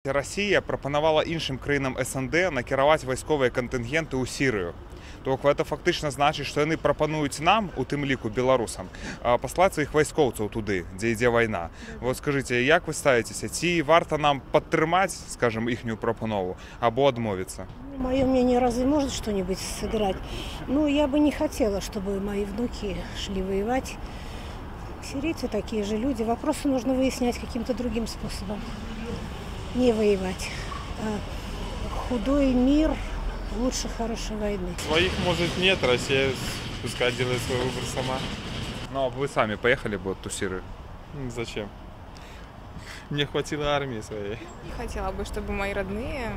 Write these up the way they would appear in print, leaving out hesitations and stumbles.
Росія прапанавала іншым краінам СНД накіраваць вайсковыя кантынгенты ў Сірыю. То гэта фактычна значыць, што яны прапануюць нам, у тым ліку беларусам, паслаць сваіх вайскоўцаў туды, дзе ідзе вайна. Вот скажыце, як вы ставіцеся, ці варта нам падтрымаць, скажем, іхнюю прапанову, або адмовіцца? Мое мнение, разве может что-нибудь сыграть? Ну, я бы не хотела, чтобы мои внуки шли воевать. Сирийцы такие же люди. Вопросы нужно выяснять каким-то другим способом. Не воевать. Худой мир лучше хорошей войны. Своих, может, нет. Россия пускай делает свой выбор сама. Ну, а вы сами поехали бы в ту Сирию? Зачем? Мне хватило армии своей. Не хотела бы, чтобы мои родные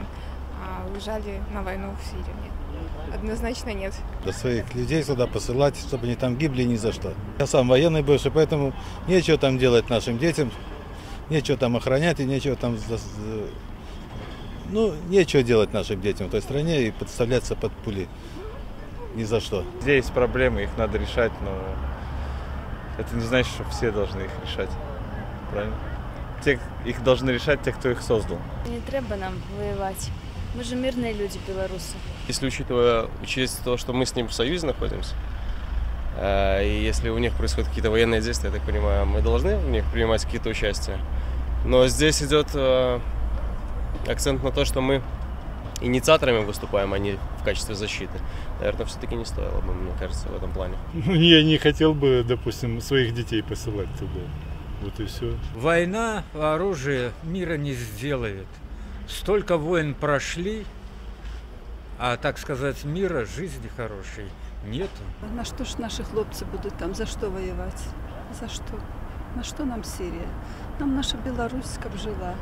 уезжали на войну в Сирию. Нет. Однозначно нет. До своих людей сюда посылать, чтобы они там гибли ни за что. Я сам военный бывший, поэтому нечего там делать нашим детям, нечего там охранять и нечего там... Ну, нечего делать нашим детям в той стране и подставляться под пули. Ни за что. Здесь проблемы, их надо решать, но это не значит, что все должны их решать. Правильно? Их должны решать те, кто их создал. Не треба нам воевать. Мы же мирные люди, белорусы. Если учесть то, что мы с ним в союзе находимся, и если у них происходят какие-то военные действия, я так понимаю, мы должны в них принимать какие-то участия. Но здесь идет акцент на то, что мы инициаторами выступаем, а не в качестве защиты. Наверное, все-таки не стоило бы, мне кажется, в этом плане. Я не хотел бы, допустим, своих детей посылать туда. Вот и все. Война, оружие мира не сделает. Столько войн прошли, а, так сказать, мира, жизни хорошей нету. На что ж наши хлопцы будут там? За что воевать? За что? На что нам Сирия? Нам наша Беларусь как жила.